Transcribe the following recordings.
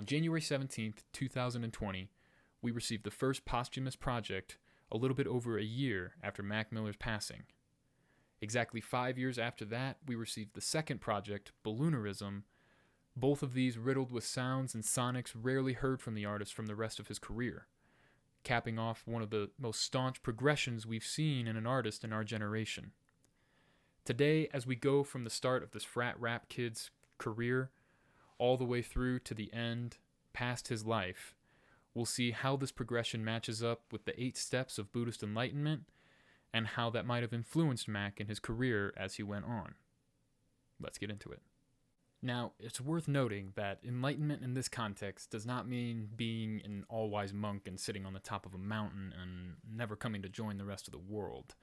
On January 17th, 2020, we received the first posthumous project a little bit over a year after Mac Miller's passing. Exactly 5 years after that, we received the second project, Balloonerism, both of these riddled with sounds and sonics rarely heard from the artist from the rest of his career, capping off one of the most staunch progressions we've seen in an artist in our generation. Today, as we go from the start of this frat rap kid's career all the way through to the end, past his life, we'll see how this progression matches up with the 8 steps of Buddhist Enlightenment and how that might have influenced Mac in his career as he went on. Let's get into it. Now, it's worth noting that enlightenment in this context does not mean being an all-wise monk and sitting on the top of a mountain and never coming to join the rest of the world.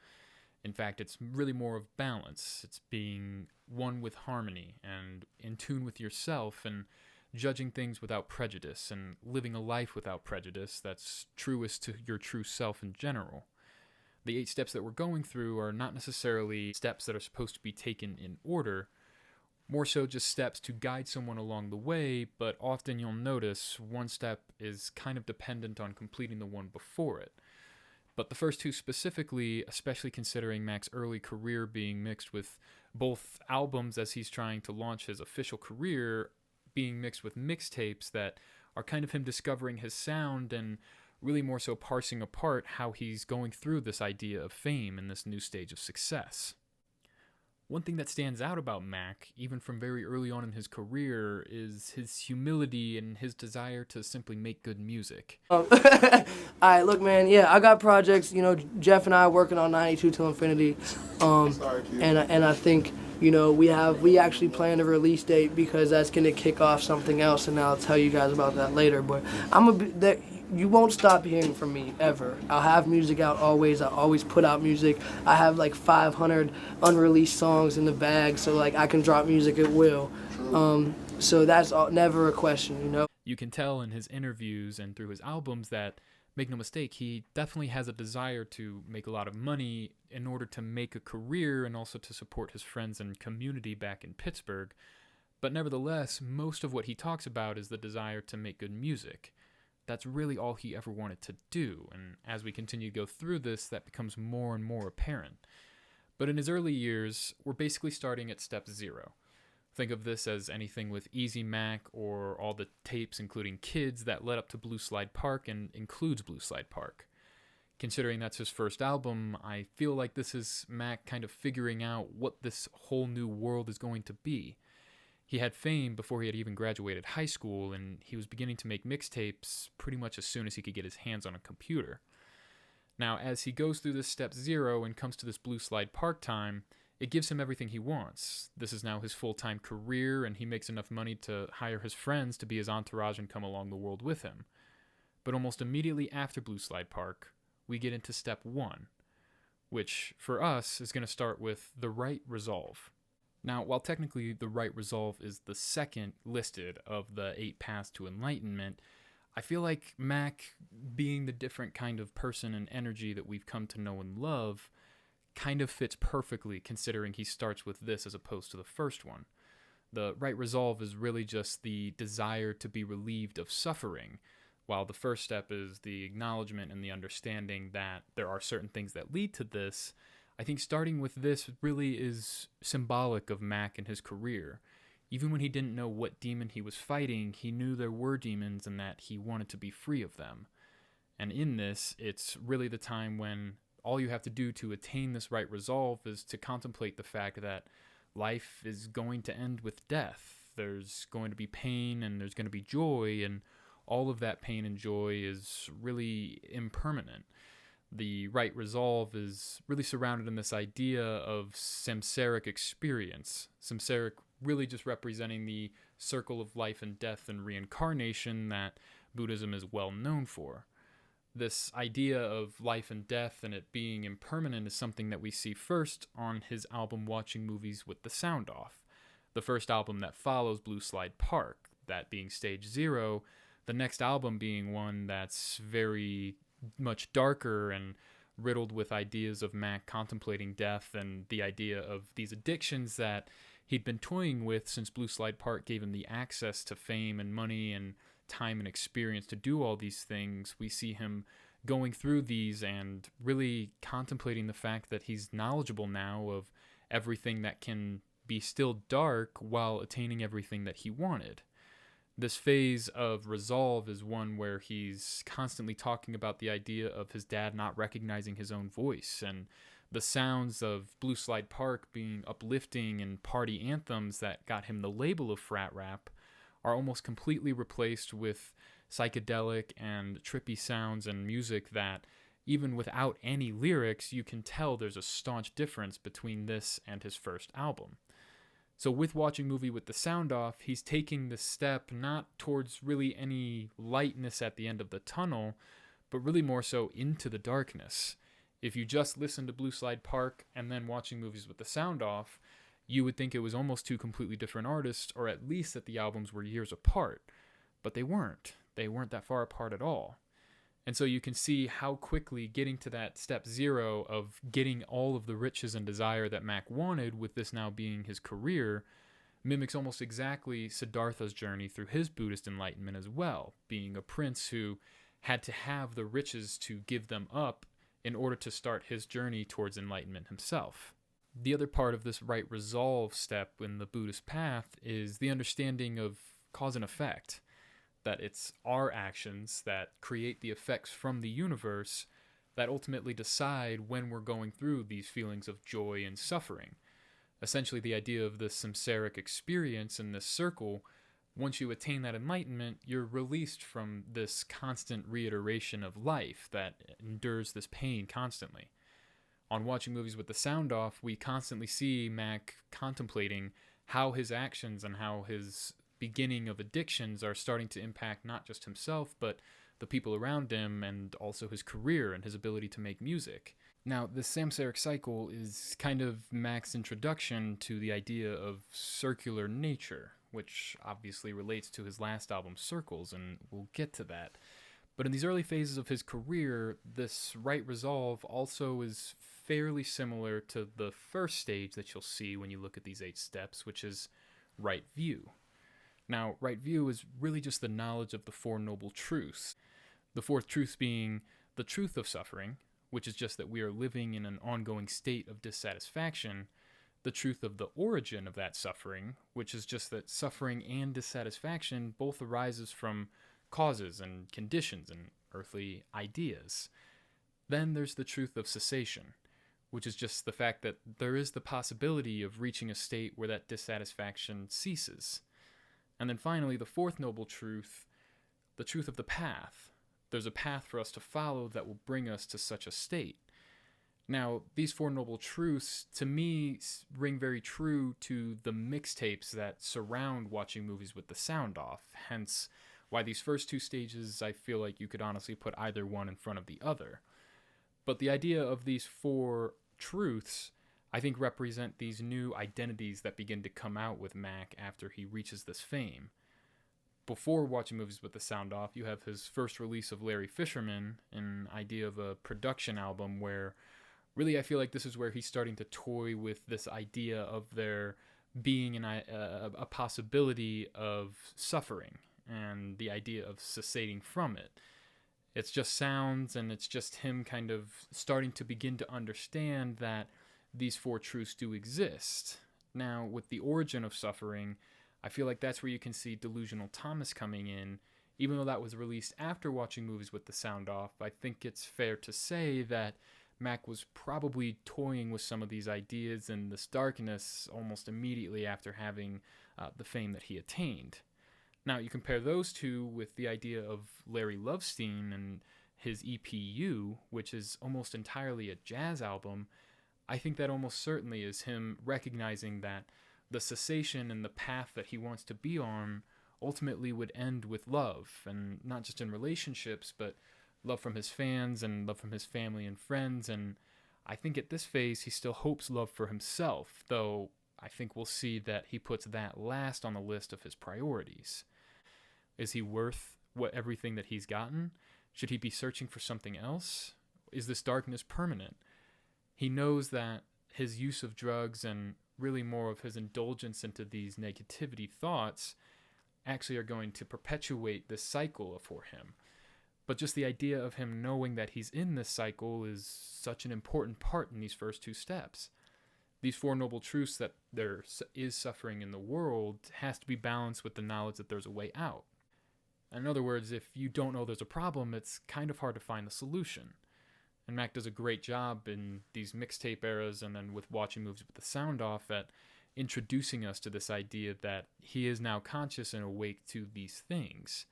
In fact, it's really more of balance. It's being one with harmony and in tune with yourself and judging things without prejudice and living a life without prejudice that's truest to your true self in general. The 8 steps that we're going through are not necessarily steps that are supposed to be taken in order, more so just steps to guide someone along the way, but often you'll notice one step is kind of dependent on completing the one before it. But the first 2 specifically, especially considering Mac's early career being mixed with both albums as he's trying to launch his official career, being mixed with mixtapes that are kind of him discovering his sound and really more so parsing apart how he's going through this idea of fame in this new stage of success. One thing that stands out about Mac, even from very early on in his career, is his humility and his desire to simply make good music. Alright, look, man, yeah, I got projects, Jeff and I are working on 92 Till Infinity, and I think, we actually planned a release date because that's going to kick off something else, and I'll tell you guys about that later, but you won't stop hearing from me, ever. I'll have music out always. I always put out music. I have like 500 unreleased songs in the bag, so I can drop music at will. So that's never a question, You can tell in his interviews and through his albums that, make no mistake, he definitely has a desire to make a lot of money in order to make a career and also to support his friends and community back in Pittsburgh. But nevertheless, most of what he talks about is the desire to make good music. That's really all he ever wanted to do, and as we continue to go through this, that becomes more and more apparent. But in his early years, we're basically starting at step 0. Think of this as anything with Easy Mac or all the tapes including Kids that led up to Blue Slide Park and includes Blue Slide Park. Considering that's his first album, I feel like this is Mac kind of figuring out what this whole new world is going to be. He had fame before he had even graduated high school, and he was beginning to make mixtapes pretty much as soon as he could get his hands on a computer. Now, as he goes through this step 0 and comes to this Blue Slide Park time, it gives him everything he wants. This is now his full-time career, and he makes enough money to hire his friends to be his entourage and come along the world with him. But almost immediately after Blue Slide Park, we get into step 1, which, for us, is going to start with the right resolve. Now, while technically the right resolve is the second listed of the 8 paths to enlightenment, I feel like Mac, being the different kind of person and energy that we've come to know and love, kind of fits perfectly considering he starts with this as opposed to the first one. The right resolve is really just the desire to be relieved of suffering, while the first step is the acknowledgement and the understanding that there are certain things that lead to this. I think starting with this really is symbolic of Mac and his career. Even when he didn't know what demon he was fighting, he knew there were demons and that he wanted to be free of them. And in this, it's really the time when all you have to do to attain this right resolve is to contemplate the fact that life is going to end with death. There's going to be pain and there's going to be joy, and all of that pain and joy is really impermanent. The right resolve is really surrounded in this idea of samsaric experience. Samsaric really just representing the circle of life and death and reincarnation that Buddhism is well known for. This idea of life and death and it being impermanent is something that we see first on his album Watching Movies with the Sound Off, the first album that follows Blue Slide Park, that being stage 0, the next album being one that's very much darker and riddled with ideas of Mac contemplating death and the idea of these addictions that he'd been toying with since Blue Slide Park gave him the access to fame and money and time and experience to do all these things, we see him going through these and really contemplating the fact that he's knowledgeable now of everything that can be still dark while attaining everything that he wanted. This phase of resolve is one where he's constantly talking about the idea of his dad not recognizing his own voice, and the sounds of Blue Slide Park being uplifting and party anthems that got him the label of frat rap are almost completely replaced with psychedelic and trippy sounds and music that, even without any lyrics, you can tell there's a staunch difference between this and his first album. So with Watching Movie with the Sound Off, he's taking this step not towards really any lightness at the end of the tunnel, but really more so into the darkness. If you just listen to Blue Slide Park and then Watching Movies with the Sound Off, you would think it was almost two completely different artists, or at least that the albums were years apart. But they weren't. They weren't that far apart at all. And so you can see how quickly getting to that step zero of getting all of the riches and desire that Mac wanted, with this now being his career, mimics almost exactly Siddhartha's journey through his Buddhist enlightenment as well, being a prince who had to have the riches to give them up in order to start his journey towards enlightenment himself. The other part of this right resolve step in the Buddhist path is the understanding of cause and effect, that it's our actions that create the effects from the universe that ultimately decide when we're going through these feelings of joy and suffering. Essentially, the idea of the samsaric experience in this circle, once you attain that enlightenment, you're released from this constant reiteration of life that endures this pain constantly. On Watching Movies with the Sound Off, we constantly see Mac contemplating how his actions and how his beginning of addictions are starting to impact not just himself, but the people around him, and also his career and his ability to make music. Now, this samsaric cycle is kind of Mac's introduction to the idea of circular nature, which obviously relates to his last album, Circles, and we'll get to that. But in these early phases of his career, this right resolve also is fairly similar to the first stage that you'll see when you look at these 8 steps, which is right view. Now, right view is really just the knowledge of the Four Noble Truths. The fourth truth being the truth of suffering, which is just that we are living in an ongoing state of dissatisfaction. The truth of the origin of that suffering, which is just that suffering and dissatisfaction both arises from causes and conditions and earthly ideas. Then there's the truth of cessation, which is just the fact that there is the possibility of reaching a state where that dissatisfaction ceases. And then finally, the fourth noble truth, the truth of the path. There's a path for us to follow that will bring us to such a state. Now, these four noble truths, to me, ring very true to the mixtapes that surround Watching Movies with the Sound Off, hence why these first 2 stages, I feel like you could honestly put either one in front of the other. But the idea of these 4 truths, I think, represent these new identities that begin to come out with Mac after he reaches this fame. Before Watching Movies with the Sound Off, you have his first release of Larry Fisherman, an idea of a production album where really I feel like this is where he's starting to toy with this idea of there being a possibility of suffering and the idea of cessating from it. It's just sounds, and it's just him kind of starting to begin to understand that these 4 truths do exist. Now, with the origin of suffering, I feel like that's where you can see Delusional Thomas coming in. Even though that was released after Watching Movies with the Sound Off, I think it's fair to say that Mac was probably toying with some of these ideas and this darkness almost immediately after having the fame that he attained. Now, you compare those two with the idea of Larry Lovestein and his EPU, which is almost entirely a jazz album. I think that almost certainly is him recognizing that the cessation and the path that he wants to be on ultimately would end with love, and not just in relationships, but love from his fans and love from his family and friends. And I think at this phase he still hopes love for himself, though I think we'll see that he puts that last on the list of his priorities. Is he worth everything that he's gotten? Should he be searching for something else? Is this darkness permanent? He knows that his use of drugs and really more of his indulgence into these negativity thoughts actually are going to perpetuate this cycle for him. But just the idea of him knowing that he's in this cycle is such an important part in these first two steps. These Four Noble Truths, that there is suffering in the world, has to be balanced with the knowledge that there's a way out. In other words, if you don't know there's a problem, it's kind of hard to find the solution. And Mac does a great job in these mixtape eras and then with watching movies with the sound off at introducing us to this idea that he is now conscious and awake to these things.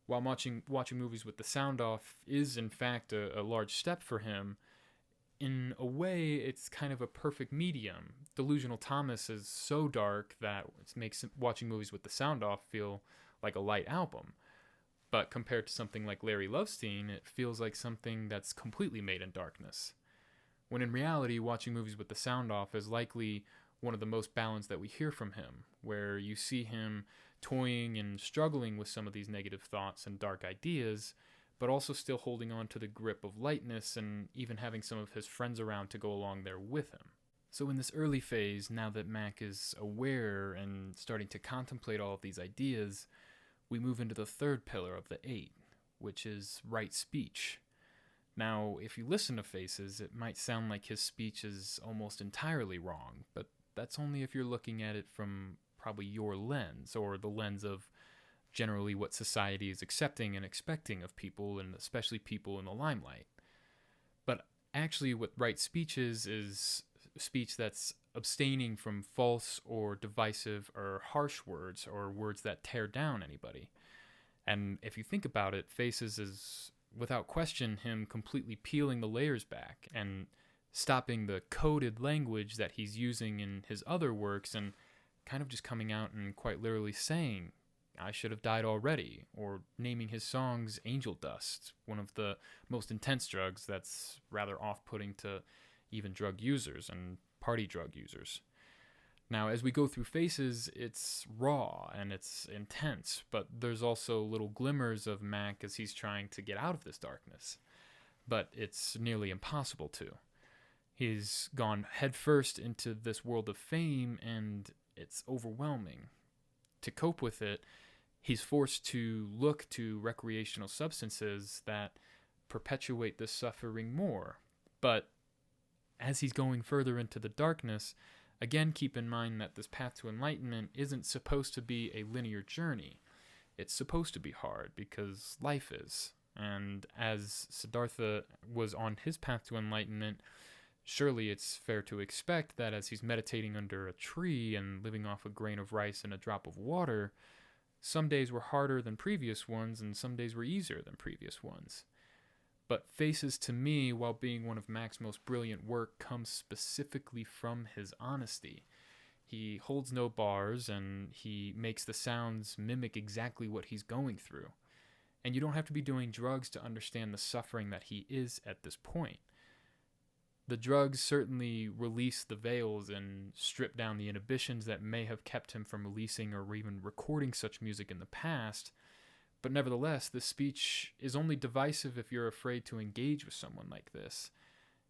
While watching movies with the sound off is in fact a large step for him, in a way it's kind of a perfect medium. Delusional Thomas is so dark that it makes watching movies with the sound off feel like a light album. But compared to something like Larry Lovestein, it feels like something that's completely made in darkness. When in reality, watching movies with the sound off is likely one of the most balanced that we hear from him, where you see him toying and struggling with some of these negative thoughts and dark ideas, but also still holding on to the grip of lightness and even having some of his friends around to go along there with him. So in this early phase, now that Mac is aware and starting to contemplate all of these ideas, we move into the third pillar of the eight, which is right speech. Now, if you listen to Faces, it might sound like his speech is almost entirely wrong, but that's only if you're looking at it from probably your lens, or the lens of generally what society is accepting and expecting of people, and especially people in the limelight. But actually what right speech is speech that's abstaining from false or divisive or harsh words or words that tear down anybody. And if you think about it, Faces is, without question, him completely peeling the layers back and stopping the coded language that he's using in his other works and kind of just coming out and quite literally saying, I should have died already, or naming his songs Angel Dust, one of the most intense drugs that's rather off-putting to even drug users and party drug users. Now, as we go through Faces, it's raw and it's intense, but there's also little glimmers of Mac as he's trying to get out of this darkness. But it's nearly impossible to. He's gone headfirst into this world of fame, and it's overwhelming. To cope with it, he's forced to look to recreational substances that perpetuate this suffering more. But as he's going further into the darkness, again keep in mind that this path to enlightenment isn't supposed to be a linear journey. It's supposed to be hard because life is. And as Siddhartha was on his path to enlightenment, surely it's fair to expect that as he's meditating under a tree and living off a grain of rice and a drop of water, some days were harder than previous ones and some days were easier than previous ones. But Faces, to me, while being one of Mac's most brilliant work, comes specifically from his honesty. He holds no bars, and he makes the sounds mimic exactly what he's going through. And you don't have to be doing drugs to understand the suffering that he is at this point. The drugs certainly release the veils and strip down the inhibitions that may have kept him from releasing or even recording such music in the past. But nevertheless, this speech is only divisive if you're afraid to engage with someone like this.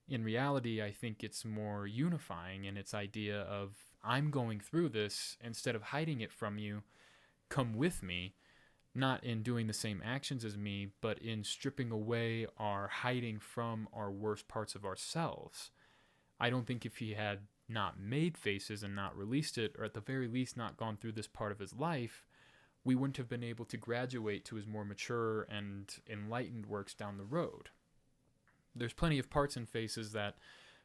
In reality, I think it's more unifying in its idea of, I'm going through this, instead of hiding it from you, come with me, not in doing the same actions as me, but in stripping away our hiding from our worst parts of ourselves. I don't think if he had not made Faces and not released it, or at the very least not gone through this part of his life, we wouldn't have been able to graduate to his more mature and enlightened works down the road. There's plenty of parts in Faces that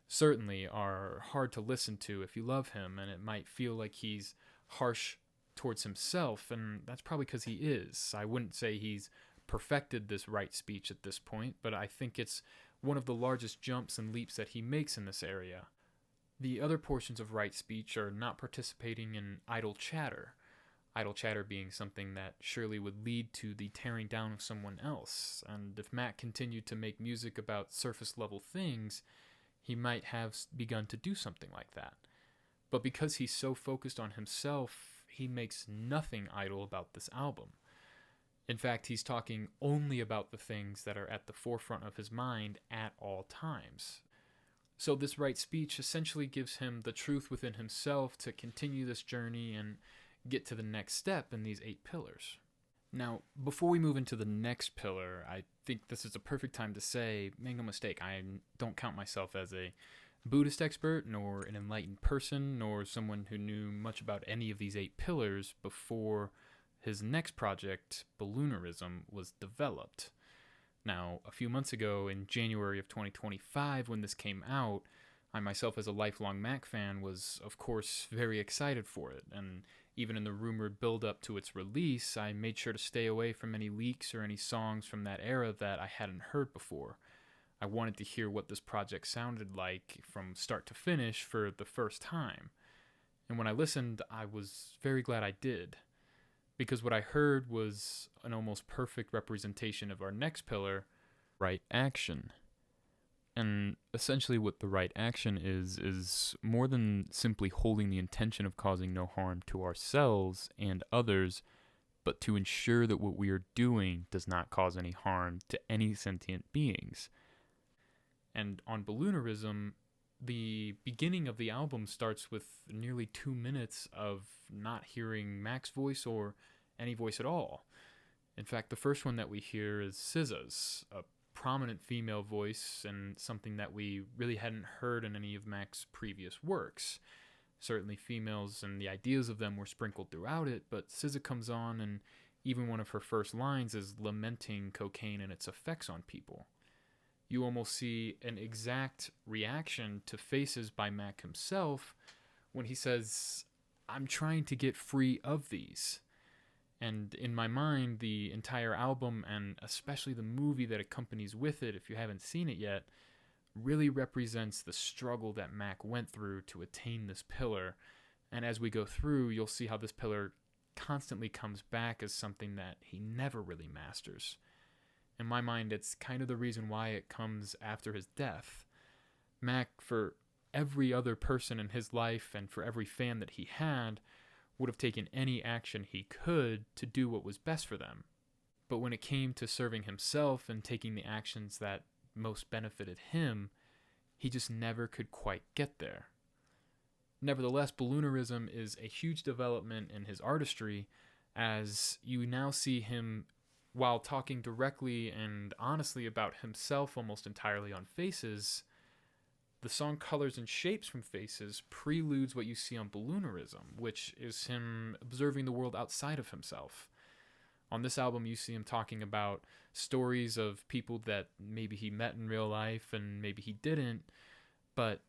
certainly are hard to listen to if you love him, and it might feel like he's harsh towards himself, and that's probably because he is. I wouldn't say he's perfected this right speech at this point, but I think it's one of the largest jumps and leaps that he makes in this area. The other portions of right speech are not participating in idle chatter being something that surely would lead to the tearing down of someone else. And if Mac continued to make music about surface level things, he might have begun to do something like that. But because he's so focused on himself, he makes nothing idle about this album. In fact, he's talking only about the things that are at the forefront of his mind at all times. So this right speech essentially gives him the truth within himself to continue this journey and get to the next step in these 8 pillars. Now, before we move into the next pillar, I think this is a perfect time to say, make no mistake, I don't count myself as a Buddhist expert, nor an enlightened person, nor someone who knew much about any of these 8 pillars before his next project, Balloonerism, was developed. Now, a few months ago, in January of 2025, when this came out, I myself, as a lifelong Mac fan, was, of course, very excited for it, and even in the rumored build-up to its release, I made sure to stay away from any leaks or any songs from that era that I hadn't heard before. I wanted to hear what this project sounded like from start to finish for the first time. And when I listened, I was very glad I did, because what I heard was an almost perfect representation of our next pillar, right action. And essentially what the right action is more than simply holding the intention of causing no harm to ourselves and others, but to ensure that what we are doing does not cause any harm to any sentient beings. And on Balloonerism, the beginning of the album starts with nearly 2 minutes of not hearing Mac's voice or any voice at all. In fact, the first one that we hear is SZA's, a prominent female voice, and something that we really hadn't heard in any of Mac's previous works. Certainly females and the ideas of them were sprinkled throughout it, but SZA comes on, and even one of her first lines is lamenting cocaine and its effects on people. You almost see an exact reaction to Faces by Mac himself when he says, "I'm trying to get free of these." And in my mind, the entire album, and especially the movie that accompanies with it, if you haven't seen it yet, really represents the struggle that Mac went through to attain this pillar. And as we go through, you'll see how this pillar constantly comes back as something that he never really masters. In my mind, it's kind of the reason why it comes after his death. Mac, for every other person in his life and for every fan that he had, would have taken any action he could to do what was best for them. But when it came to serving himself and taking the actions that most benefited him, he just never could quite get there. Nevertheless, Balloonerism is a huge development in his artistry, as you now see him, while talking directly and honestly about himself almost entirely on Faces, the song Colors and Shapes from Faces preludes what you see on Balloonerism, which is him observing the world outside of himself. On this album, you see him talking about stories of people that maybe he met in real life and maybe he didn't, but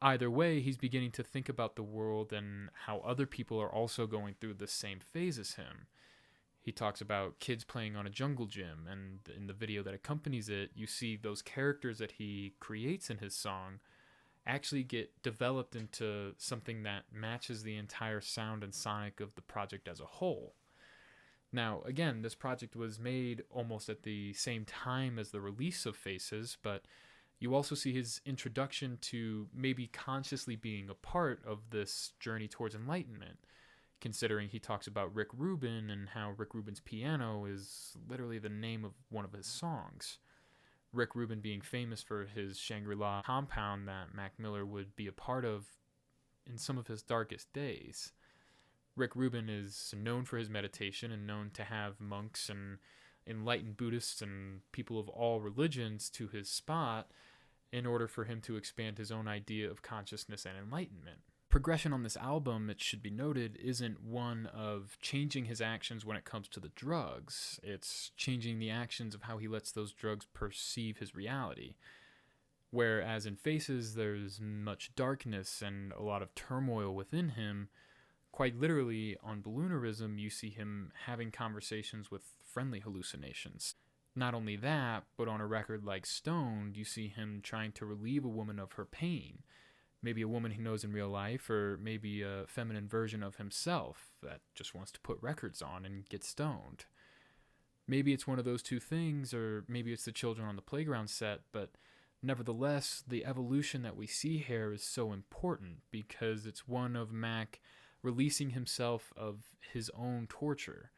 either way, he's beginning to think about the world and how other people are also going through the same phase as him. He talks about kids playing on a jungle gym, and in the video that accompanies it, you see those characters that he creates in his song actually get developed into something that matches the entire sound and sonic of the project as a whole. Now, again, this project was made almost at the same time as the release of Faces, but you also see his introduction to maybe consciously being a part of this journey towards enlightenment, considering he talks about Rick Rubin and how Rick Rubin's piano is literally the name of one of his songs. Rick Rubin being famous for his Shangri-La compound that Mac Miller would be a part of in some of his darkest days. Rick Rubin is known for his meditation and known to have monks and enlightened Buddhists and people of all religions to his spot in order for him to expand his own idea of consciousness and enlightenment. Progression on this album, it should be noted, isn't one of changing his actions when it comes to the drugs. It's changing the actions of how he lets those drugs perceive his reality. Whereas in Faces, there's much darkness and a lot of turmoil within him, quite literally on Balloonerism, you see him having conversations with friendly hallucinations. Not only that, but on a record like Stoned, you see him trying to relieve a woman of her pain. Maybe a woman he knows in real life, or maybe a feminine version of himself that just wants to put records on and get stoned. Maybe it's one of those two things, or maybe it's the children on the playground set, but nevertheless, the evolution that we see here is so important because it's one of Mac releasing himself of his own torture.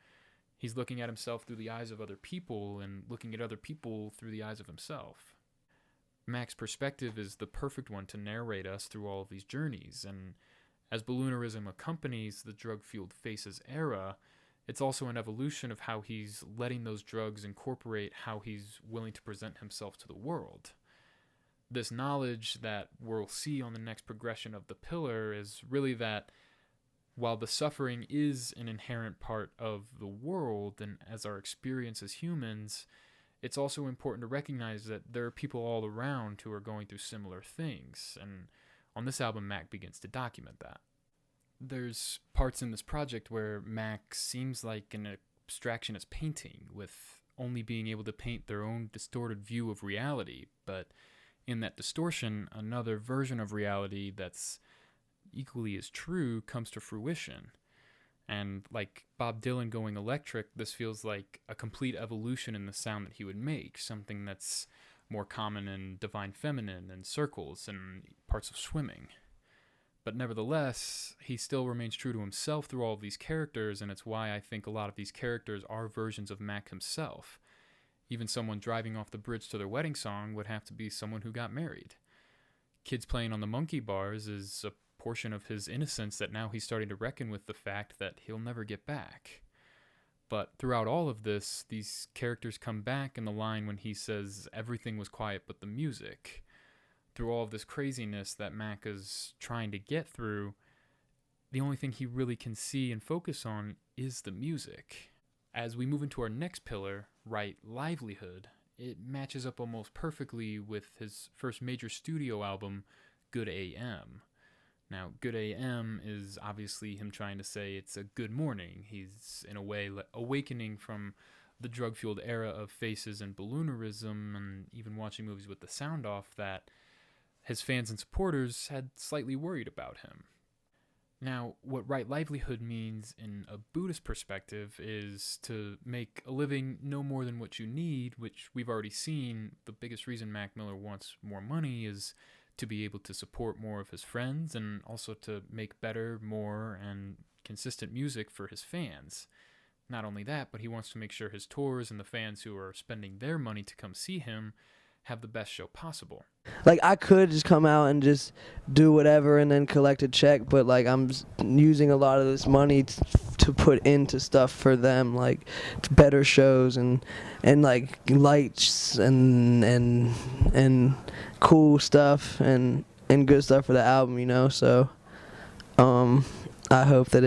He's looking at himself through the eyes of other people and looking at other people through the eyes of himself. Mac's perspective is the perfect one to narrate us through all of these journeys, and As Balloonerism accompanies the drug-fueled Faces era, it's also an evolution of how he's letting those drugs incorporate how he's willing to present himself to the world. This knowledge that we'll see on the next progression of the pillar is really that while the suffering is an inherent part of the world and as our experience as humans, it's also important to recognize that there are people all around who are going through similar things, and on this album, Mac begins to document that. There's parts in this project where Mac seems like an abstractionist painting, with only being able to paint their own distorted view of reality, but in that distortion, another version of reality that's equally as true comes to fruition. And like Bob Dylan going electric, this feels like a complete evolution in the sound that he would make, something that's more common in Divine Feminine and Circles and parts of Swimming. But nevertheless, he still remains true to himself through all of these characters, and it's why I think a lot of these characters are versions of Mac himself. Even someone driving off the bridge to their wedding song would have to be someone who got married. Kids playing on the monkey bars is a portion of his innocence that now he's starting to reckon with the fact that he'll never get back. But throughout all of this, these characters come back in the line when he says everything was quiet but the music. Through all of this craziness that Mac is trying to get through, the only thing he really can see and focus on is the music. As we move into our next pillar, Right Livelihood, it matches up almost perfectly with his first major studio album, Good AM. Now, Good AM is obviously him trying to say it's a good morning. He's, in a way, awakening from the drug-fueled era of Faces and Balloonerism, and even watching movies with the sound off that his fans and supporters had slightly worried about him. Now, what Right Livelihood means in a Buddhist perspective is to make a living no more than what you need, which we've already seen. The biggest reason Mac Miller wants more money is to be able to support more of his friends and also to make better, more, and consistent music for his fans. Not only that, but he wants to make sure his tours and the fans who are spending their money to come see him have the best show possible. Like, I could just come out and just do whatever and then collect a check, but like I'm using a lot of this money to put into stuff for them, like better shows and like lights and cool stuff and good stuff for the album, you know. So I hope that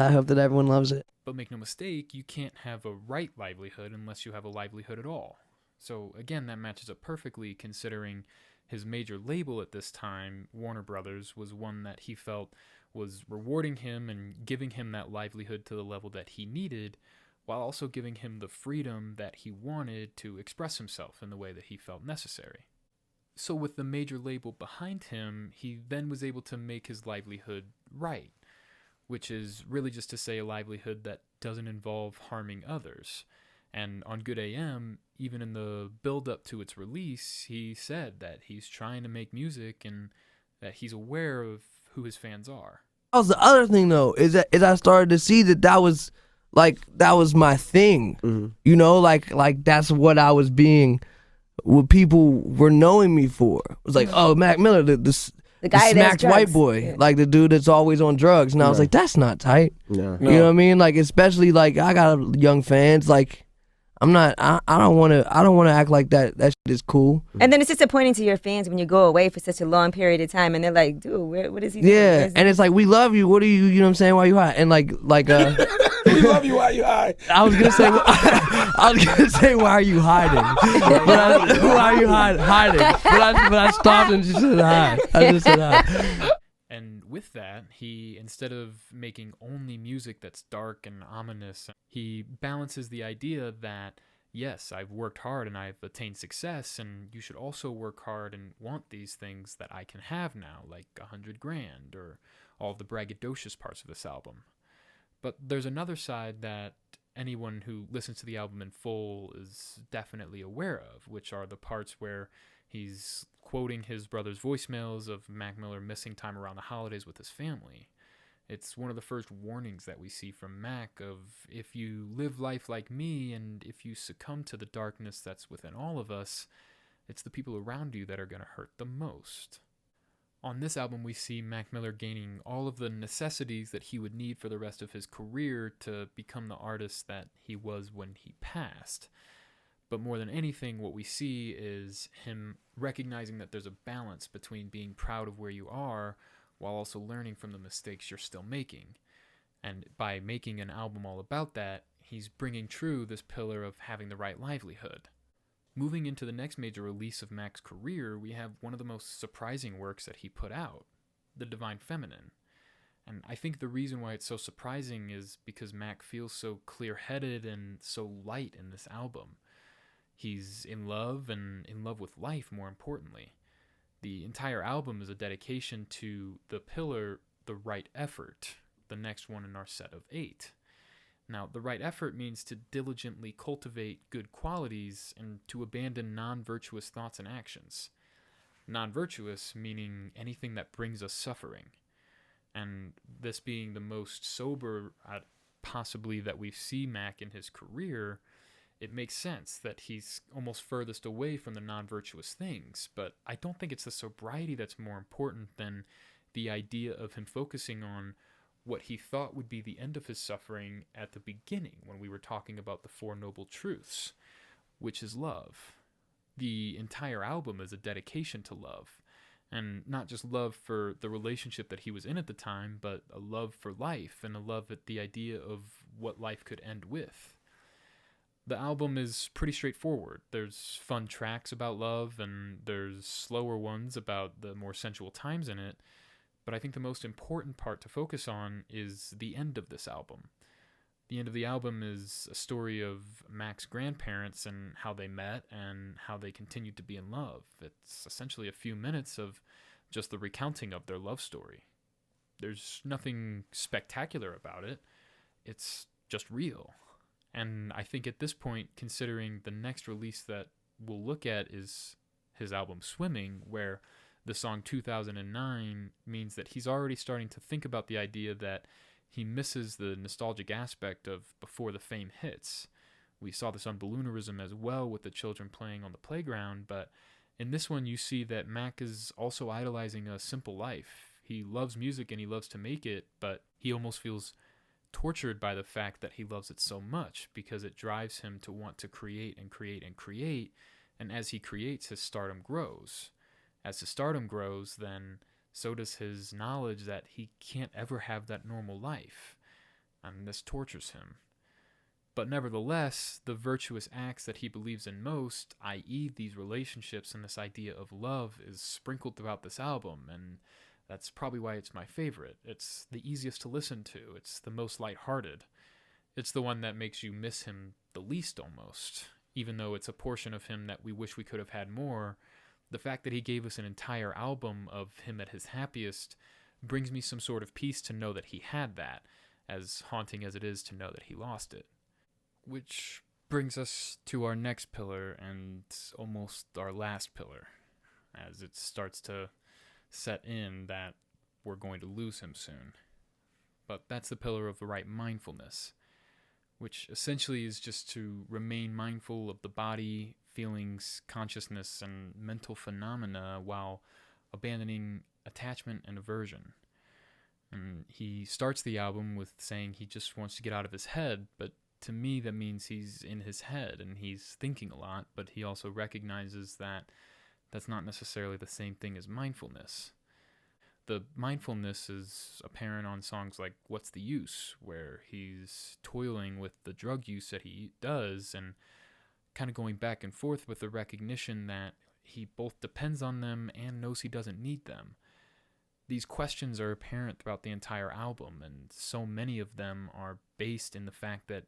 everyone loves it. But make no mistake, you can't have a right livelihood unless you have a livelihood at all. So again, that matches up perfectly, considering his major label at this time, Warner Brothers, was one that he felt was rewarding him and giving him that livelihood to the level that he needed, while also giving him the freedom that he wanted to express himself in the way that he felt necessary. So with the major label behind him, he then was able to make his livelihood right, which is really just to say a livelihood that doesn't involve harming others. And on Good AM, even in the build-up to its release, he said that he's trying to make music and that he's aware of who his fans are. That was the other thing, though, is I started to see that was my thing. Mm-hmm. You know, like that's what I was being, what people were knowing me for. It was like, oh, Mac Miller, the guy smacked white boy, yeah. Like the dude that's always on drugs. And I was like, that's not tight. Yeah. You know what I mean? Like, especially like I got young fans. Like, I don't want to act like that shit is cool. And then it's disappointing to your fans when you go away for such a long period of time and they're like, dude, what is he doing? Yeah, and it's like, we love you. What are you know what I'm saying? Why you high? And like we love you. Why you high? I was gonna say why are you hiding? Why are you hiding? But I stopped and just said hi. I just said hi. And with that, he, instead of making only music that's dark and ominous, he balances the idea that, yes, I've worked hard and I've attained success, and you should also work hard and want these things that I can have now, like $100,000 or all of the braggadocious parts of this album. But there's another side that anyone who listens to the album in full is definitely aware of, which are the parts where he's quoting his brother's voicemails of Mac Miller missing time around the holidays with his family. It's one of the first warnings that we see from Mac of, if you live life like me and if you succumb to the darkness that's within all of us, it's the people around you that are going to hurt the most. On this album, we see Mac Miller gaining all of the necessities that he would need for the rest of his career to become the artist that he was when he passed. But more than anything, what we see is him recognizing that there's a balance between being proud of where you are while also learning from the mistakes you're still making. And by making an album all about that, he's bringing true this pillar of having the right livelihood. Moving into the next major release of Mac's career, we have one of the most surprising works that he put out, The Divine Feminine. And I think the reason why it's so surprising is because Mac feels so clear-headed and so light in this album. He's in love, and in love with life, more importantly. The entire album is a dedication to the pillar, the right effort, the next one in our set of 8. Now, the right effort means to diligently cultivate good qualities and to abandon non-virtuous thoughts and actions. Non-virtuous meaning anything that brings us suffering. And this being the most sober, possibly, that we see Mac in his career, it makes sense that he's almost furthest away from the non-virtuous things. But I don't think it's the sobriety that's more important than the idea of him focusing on what he thought would be the end of his suffering at the beginning when we were talking about the Four Noble Truths, which is love. The entire album is a dedication to love, and not just love for the relationship that he was in at the time, but a love for life and a love at the idea of what life could end with. The album is pretty straightforward. There's fun tracks about love, and there's slower ones about the more sensual times in it. But I think the most important part to focus on is the end of this album. The end of the album is a story of Mac's grandparents and how they met and how they continued to be in love. It's essentially a few minutes of just the recounting of their love story. There's nothing spectacular about it. It's just real. And I think at this point, considering the next release that we'll look at is his album Swimming, where the song 2009 means that he's already starting to think about the idea that he misses the nostalgic aspect of before the fame hits. We saw this on Balloonerism as well with the children playing on the playground, but in this one you see that Mac is also idolizing a simple life. He loves music and he loves to make it, but he almost feels tortured by the fact that he loves it so much because it drives him to want to create and create and create, and as he creates, his stardom grows. As his stardom grows, then so does his knowledge that he can't ever have that normal life, and this tortures him. But nevertheless, the virtuous acts that he believes in most, i.e. these relationships and this idea of love, is sprinkled throughout this album, and that's probably why it's my favorite. It's the easiest to listen to. It's the most lighthearted. It's the one that makes you miss him the least almost, even though it's a portion of him that we wish we could have had more. The fact that he gave us an entire album of him at his happiest brings me some sort of peace to know that he had that, as haunting as it is to know that he lost it. Which brings us to our next pillar and almost our last pillar, as it starts to set in that we're going to lose him soon. But that's the pillar of the right mindfulness, which essentially is just to remain mindful of the body, feelings, consciousness, and mental phenomena while abandoning attachment and aversion. And he starts the album with saying he just wants to get out of his head, but to me that means he's in his head and he's thinking a lot, but he also recognizes that that's not necessarily the same thing as mindfulness. The mindfulness is apparent on songs like What's the Use, where he's toiling with the drug use that he does and kind of going back and forth with the recognition that he both depends on them and knows he doesn't need them. These questions are apparent throughout the entire album, and so many of them are based in the fact that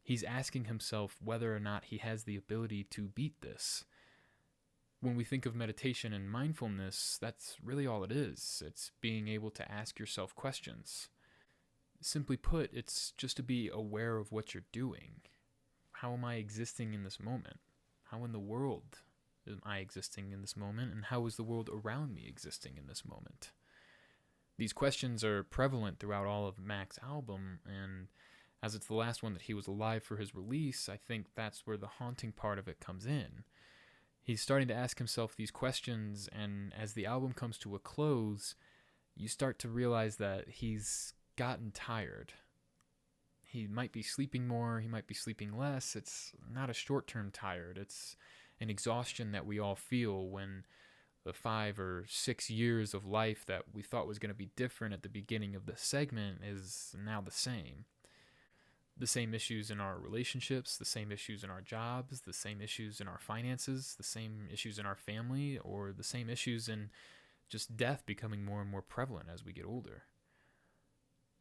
he's asking himself whether or not he has the ability to beat this. When we think of meditation and mindfulness, that's really all it is. It's being able to ask yourself questions. Simply put, it's just to be aware of what you're doing. How am I existing in this moment? How in the world am I existing in this moment? And how is the world around me existing in this moment? These questions are prevalent throughout all of Mac's album, and as it's the last one that he was alive for his release, I think that's where the haunting part of it comes in. He's starting to ask himself these questions, and as the album comes to a close, you start to realize that he's gotten tired. He might be sleeping more, he might be sleeping less. It's not a short-term tired. It's an exhaustion that we all feel when the 5 or 6 years of life that we thought was going to be different at the beginning of the segment is now the same. The same issues in our relationships, the same issues in our jobs, the same issues in our finances, the same issues in our family, or the same issues in just death becoming more and more prevalent as we get older.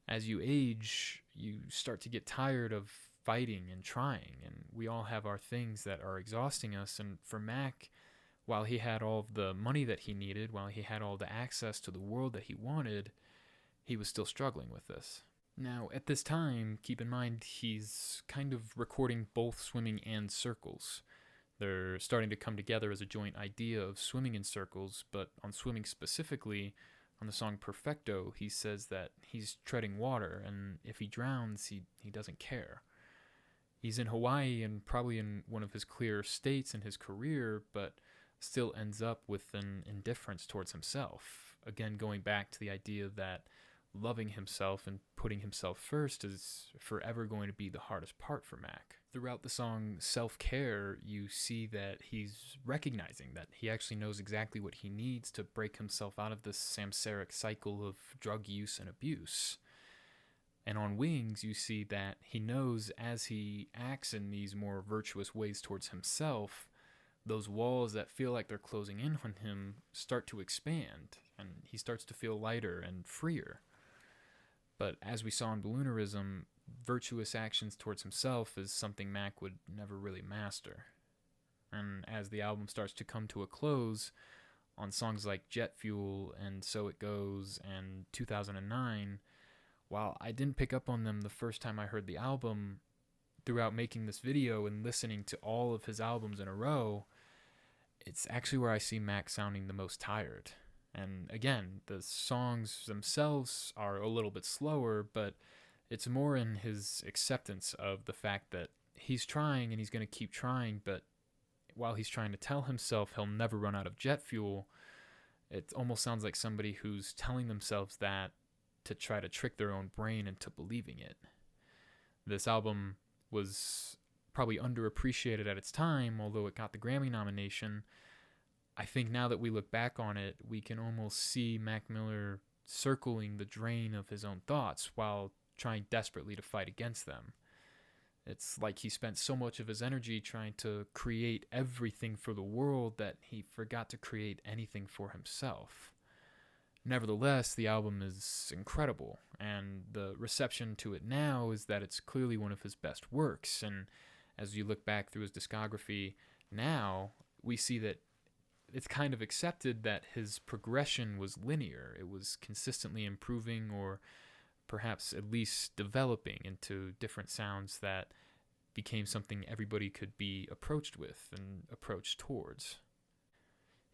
As you age, you start to get tired of fighting and trying, and we all have our things that are exhausting us. And for Mac, while he had all of the money that he needed, while he had all the access to the world that he wanted, he was still struggling with this. Now, at this time, keep in mind, he's kind of recording both swimming and circles. They're starting to come together as a joint idea of swimming in circles, but on swimming specifically, on the song Perfecto, he says that he's treading water, and if he drowns, he doesn't care. He's in Hawaii and probably in one of his clearer states in his career, but still ends up with an indifference towards himself. Again, going back to the idea that loving himself and putting himself first is forever going to be the hardest part for Mac. Throughout the song Self-Care, you see that he's recognizing that he actually knows exactly what he needs to break himself out of this samsaric cycle of drug use and abuse. And on Wings, you see that he knows as he acts in these more virtuous ways towards himself, those walls that feel like they're closing in on him start to expand, and he starts to feel lighter and freer. But as we saw in Balloonerism, virtuous actions towards himself is something Mac would never really master. And as the album starts to come to a close, on songs like Jet Fuel and So It Goes and 2009, while I didn't pick up on them the first time I heard the album, throughout making this video and listening to all of his albums in a row, it's actually where I see Mac sounding the most tired. And again, the songs themselves are a little bit slower, but it's more in his acceptance of the fact that he's trying and he's going to keep trying, but while he's trying to tell himself he'll never run out of jet fuel, it almost sounds like somebody who's telling themselves that to try to trick their own brain into believing it. This album was probably underappreciated at its time, although it got the Grammy nomination. I think now that we look back on it, we can almost see Mac Miller circling the drain of his own thoughts while trying desperately to fight against them. It's like he spent so much of his energy trying to create everything for the world that he forgot to create anything for himself. Nevertheless, the album is incredible, and the reception to it now is that it's clearly one of his best works. And as you look back through his discography now, we see that it's kind of accepted that his progression was linear. It was consistently improving, or perhaps at least developing into different sounds that became something everybody could be approached with and approached towards.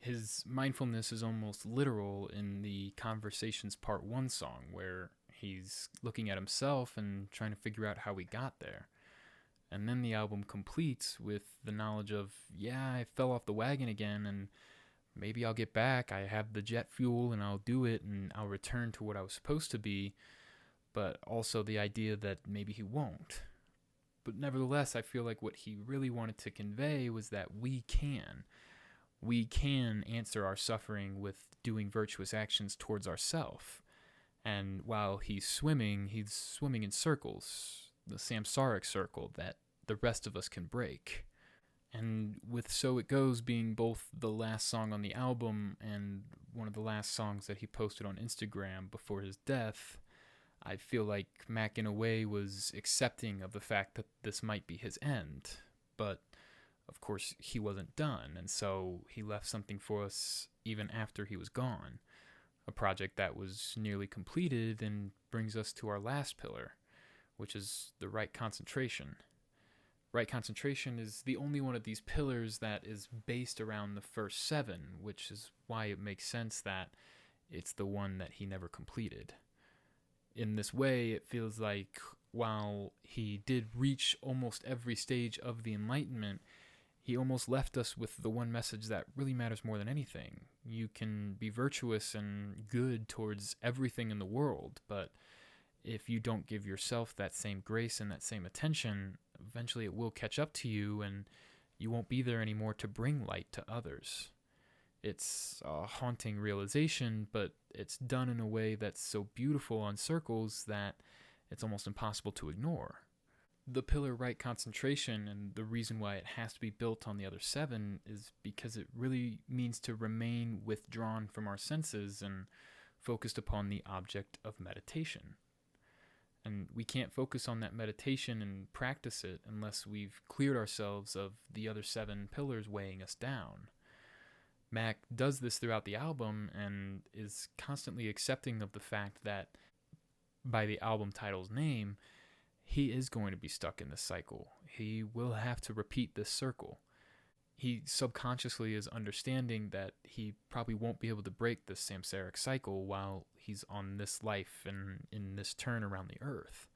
His mindfulness is almost literal in the Conversations Part 1 song, where he's looking at himself and trying to figure out how he got there. And then the album completes with the knowledge of, yeah, I fell off the wagon again, and maybe I'll get back. I have the jet fuel, and I'll do it, and I'll return to what I was supposed to be. But also the idea that maybe he won't. But nevertheless, I feel like what he really wanted to convey was that we can. We can answer our suffering with doing virtuous actions towards ourself. And while he's swimming in circles, the samsaric circle that the rest of us can break. And with So It Goes being both the last song on the album and one of the last songs that he posted on Instagram before his death, I feel like Mac in a way was accepting of the fact that this might be his end. But of course he wasn't done, and so he left something for us even after he was gone. A project that was nearly completed and brings us to our last pillar, which is the right concentration. Right concentration is the only one of these pillars that is based around the first 7, which is why it makes sense that it's the one that he never completed. In this way, it feels like while he did reach almost every stage of the Enlightenment, he almost left us with the one message that really matters more than anything. You can be virtuous and good towards everything in the world, but if you don't give yourself that same grace and that same attention, eventually it will catch up to you and you won't be there anymore to bring light to others. It's a haunting realization, but it's done in a way that's so beautiful on circles that it's almost impossible to ignore. The pillar right concentration, and the reason why it has to be built on the other 7, is because it really means to remain withdrawn from our senses and focused upon the object of meditation. And we can't focus on that meditation and practice it unless we've cleared ourselves of the other 7 pillars weighing us down. Mac does this throughout the album and is constantly accepting of the fact that, by the album title's name, he is going to be stuck in this cycle. He will have to repeat this circle. He subconsciously is understanding that he probably won't be able to break this samsaric cycle while he's on this life and in this turn around the earth.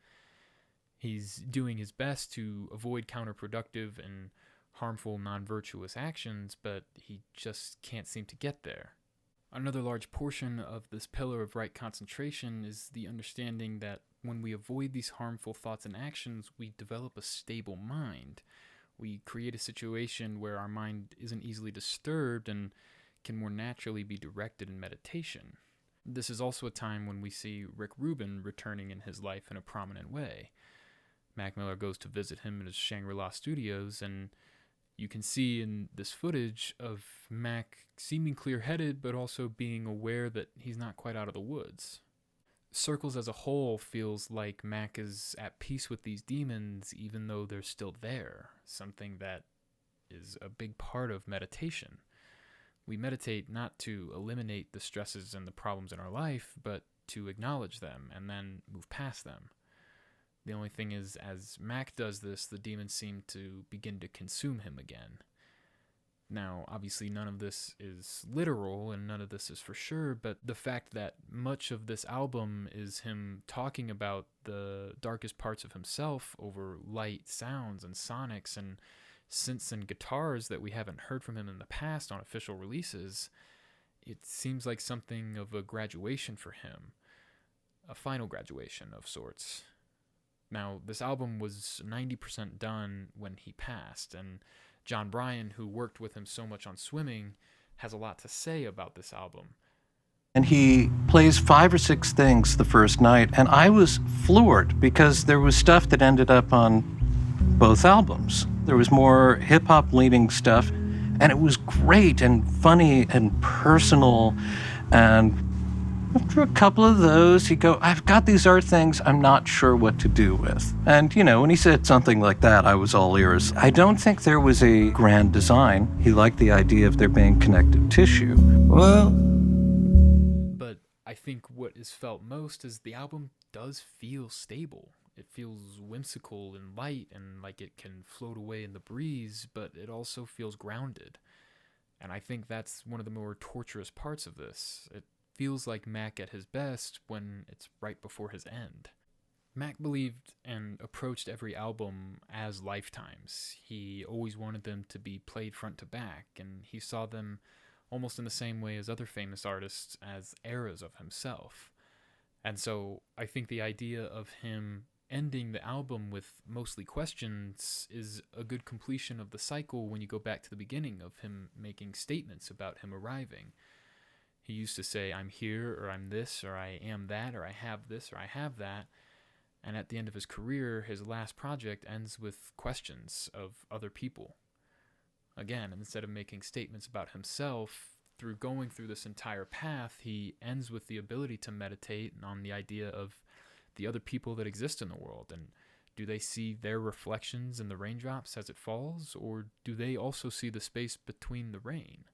He's doing his best to avoid counterproductive and harmful non-virtuous actions, but he just can't seem to get there. Another large portion of this pillar of right concentration is the understanding that when we avoid these harmful thoughts and actions, we develop a stable mind. We create a situation where our mind isn't easily disturbed and can more naturally be directed in meditation. This is also a time when we see Rick Rubin returning in his life in a prominent way. Mac Miller goes to visit him in his Shangri-La studios, and you can see in this footage of Mac seeming clear-headed, but also being aware that he's not quite out of the woods. Circles as a whole feels like Mac is at peace with these demons, even though they're still there, something that is a big part of meditation. We meditate not to eliminate the stresses and the problems in our life, but to acknowledge them and then move past them. The only thing is, as Mac does this, the demons seem to begin to consume him again. Now, obviously none of this is literal and none of this is for sure, but the fact that much of this album is him talking about the darkest parts of himself over light sounds and sonics and synths and guitars that we haven't heard from him in the past on official releases, it seems like something of a graduation for him, a final graduation of sorts. Now, this album was 90% done when he passed, and John Bryan, who worked with him so much on Swimming, has a lot to say about this album. And he plays 5 or 6 things the first night, and I was floored because there was stuff that ended up on both albums. There was more hip-hop leaning stuff, and it was great and funny and personal. And after a couple of those, he'd go, I've got these art things I'm not sure what to do with. And, when he said something like that, I was all ears. I don't think there was a grand design. He liked the idea of there being connective tissue. But I think what is felt most is the album does feel stable. It feels whimsical and light and like it can float away in the breeze, but it also feels grounded. And I think that's one of the more torturous parts of this. It feels like Mac at his best when it's right before his end. Mac believed and approached every album as lifetimes. He always wanted them to be played front to back, and he saw them almost in the same way as other famous artists as eras of himself. And so I think the idea of him ending the album with mostly questions is a good completion of the cycle when you go back to the beginning of him making statements about him arriving. He used to say, I'm here, or I'm this, or I am that, or I have this, or I have that. And at the end of his career, his last project ends with questions of other people. Again, instead of making statements about himself, through going through this entire path, he ends with the ability to meditate on the idea of the other people that exist in the world. And do they see their reflections in the raindrops as it falls, or do they also see the space between the rain?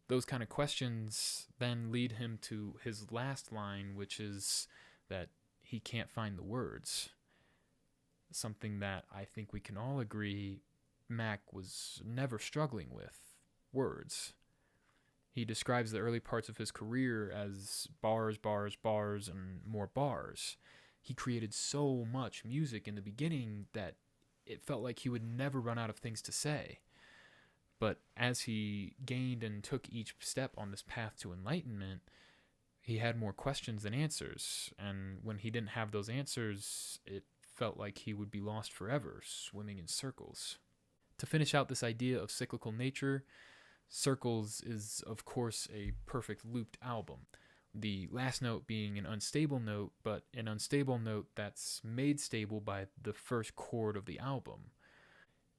Those kind of questions then lead him to his last line, which is that he can't find the words. Something that I think we can all agree Mac was never struggling with, words. He describes the early parts of his career as bars, bars, bars, and more bars. He created so much music in the beginning that it felt like he would never run out of things to say. But as he gained and took each step on this path to enlightenment, he had more questions than answers. And when he didn't have those answers, it felt like he would be lost forever, swimming in circles. To finish out this idea of cyclical nature, Circles is, of course, a perfect looped album. The last note being an unstable note, but an unstable note that's made stable by the first chord of the album.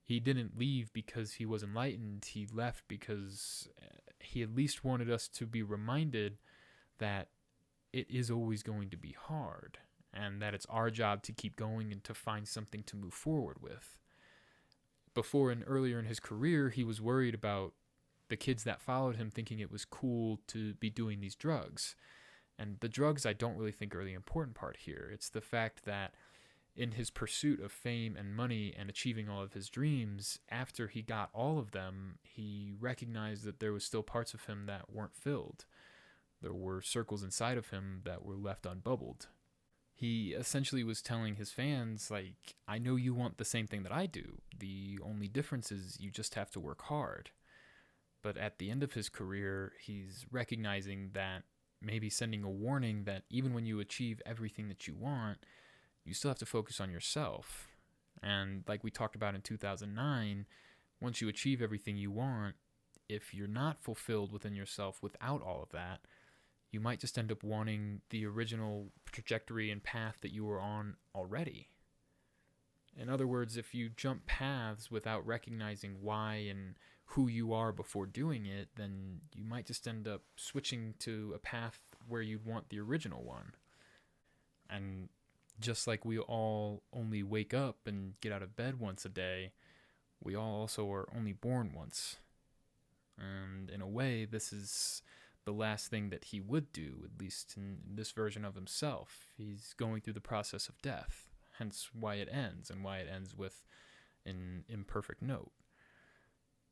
He didn't leave because he was enlightened. He left because he at least wanted us to be reminded that it is always going to be hard, and that it's our job to keep going and to find something to move forward with. Before and earlier in his career, he was worried about the kids that followed him thinking it was cool to be doing these drugs. And the drugs I don't really think are the important part here. It's the fact that in his pursuit of fame and money and achieving all of his dreams, after he got all of them, he recognized that there was still parts of him that weren't filled. There were circles inside of him that were left unbubbled. He essentially was telling his fans, like, I know you want the same thing that I do. The only difference is you just have to work hard. But at the end of his career, he's recognizing that, maybe sending a warning that even when you achieve everything that you want, you still have to focus on yourself. And like we talked about in 2009, once you achieve everything you want, if you're not fulfilled within yourself without all of that, you might just end up wanting the original trajectory and path that you were on already. In other words, if you jump paths without recognizing why and who you are before doing it, then you might just end up switching to a path where you'd want the original one. And just like we all only wake up and get out of bed once a day, we all also are only born once. And in a way, this is the last thing that he would do, at least in this version of himself. He's going through the process of death, hence why it ends, and why it ends with an imperfect note.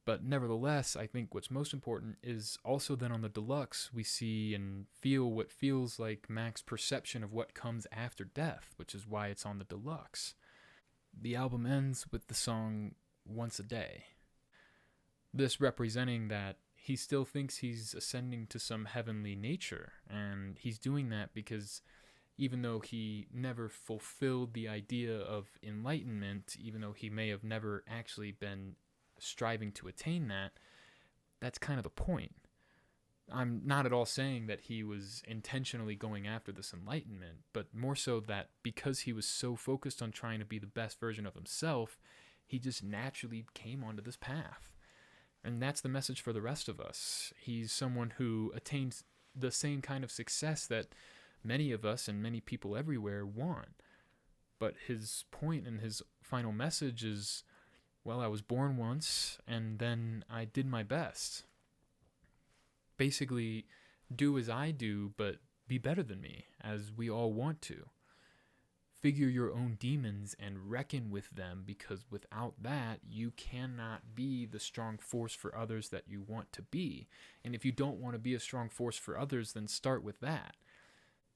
But nevertheless, I think what's most important is also then on the deluxe, we see and feel what feels like Mac's perception of what comes after death, which is why it's on the deluxe. The album ends with the song Once a Day. This representing that he still thinks he's ascending to some heavenly nature, and he's doing that because even though he never fulfilled the idea of enlightenment, even though he may have never actually been striving to attain that, that's kind of the point. I'm not at all saying that he was intentionally going after this enlightenment, but more so that because he was so focused on trying to be the best version of himself, he just naturally came onto this path. And that's the message for the rest of us. He's someone who attains the same kind of success that many of us and many people everywhere want. But his point and his final message is, well, I was born once, and then I did my best. Basically, do as I do, but be better than me, as we all want to. Figure your own demons and reckon with them, because without that, you cannot be the strong force for others that you want to be. And if you don't want to be a strong force for others, then start with that.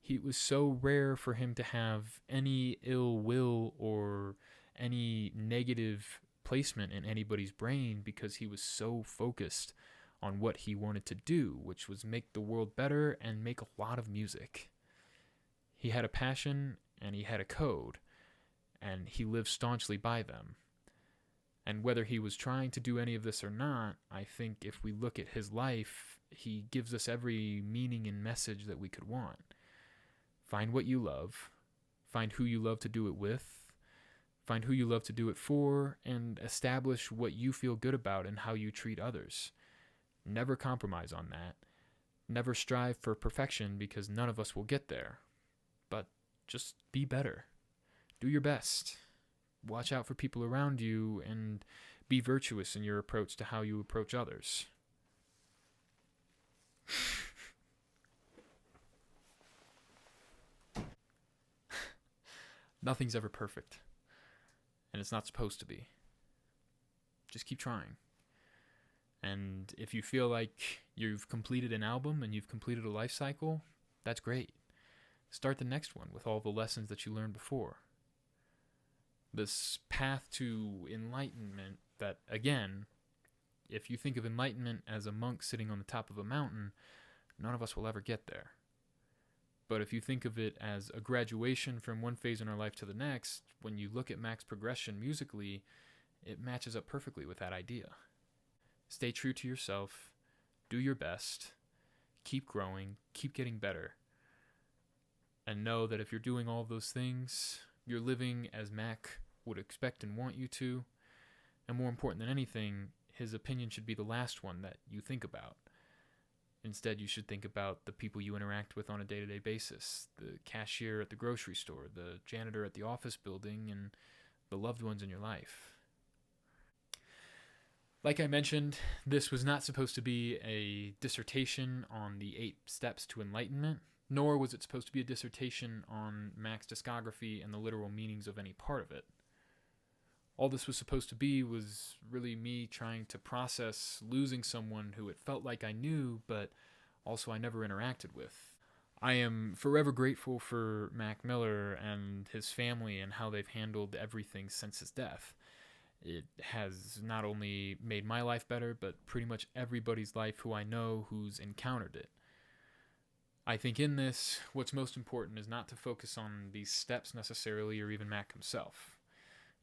It was so rare for him to have any ill will or any negative placement in anybody's brain, because he was so focused on what he wanted to do, which was make the world better and make a lot of music. He had a passion and he had a code, and he lived staunchly by them. And whether he was trying to do any of this or not, I think if we look at his life, he gives us every meaning and message that we could want. Find what you love, find who you love to do it with, find who you love to do it for, and establish what you feel good about and how you treat others. Never compromise on that. Never strive for perfection, because none of us will get there. But just be better. Do your best. Watch out for people around you, and be virtuous in your approach to how you approach others. Nothing's ever perfect. And it's not supposed to be. Just keep trying. And if you feel like you've completed an album and you've completed a life cycle, that's great. Start the next one with all the lessons that you learned before. This path to enlightenment that, again, if you think of enlightenment as a monk sitting on the top of a mountain, none of us will ever get there. But if you think of it as a graduation from one phase in our life to the next, when you look at Mac's progression musically, it matches up perfectly with that idea. Stay true to yourself, do your best, keep growing, keep getting better, and know that if you're doing all those things, you're living as Mac would expect and want you to, and more important than anything, his opinion should be the last one that you think about. Instead, you should think about the people you interact with on a day-to-day basis, the cashier at the grocery store, the janitor at the office building, and the loved ones in your life. Like I mentioned, this was not supposed to be a dissertation on the 8 steps to enlightenment, nor was it supposed to be a dissertation on Mac's discography and the literal meanings of any part of it. All this was supposed to be was really me trying to process losing someone who it felt like I knew, but also I never interacted with. I am forever grateful for Mac Miller and his family and how they've handled everything since his death. It has not only made my life better, but pretty much everybody's life who I know who's encountered it. I think in this, what's most important is not to focus on these steps necessarily, or even Mac himself.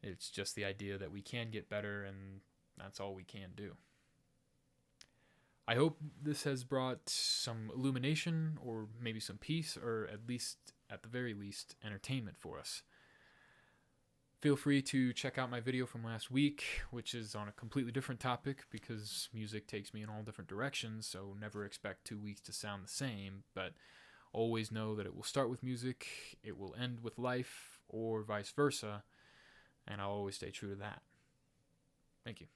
It's just the idea that we can get better, and that's all we can do. I hope this has brought some illumination, or maybe some peace, or at the very least, entertainment for us. Feel free to check out my video from last week, which is on a completely different topic because music takes me in all different directions, so never expect 2 weeks to sound the same, but always know that it will start with music, it will end with life, or vice versa, and I'll always stay true to that. Thank you.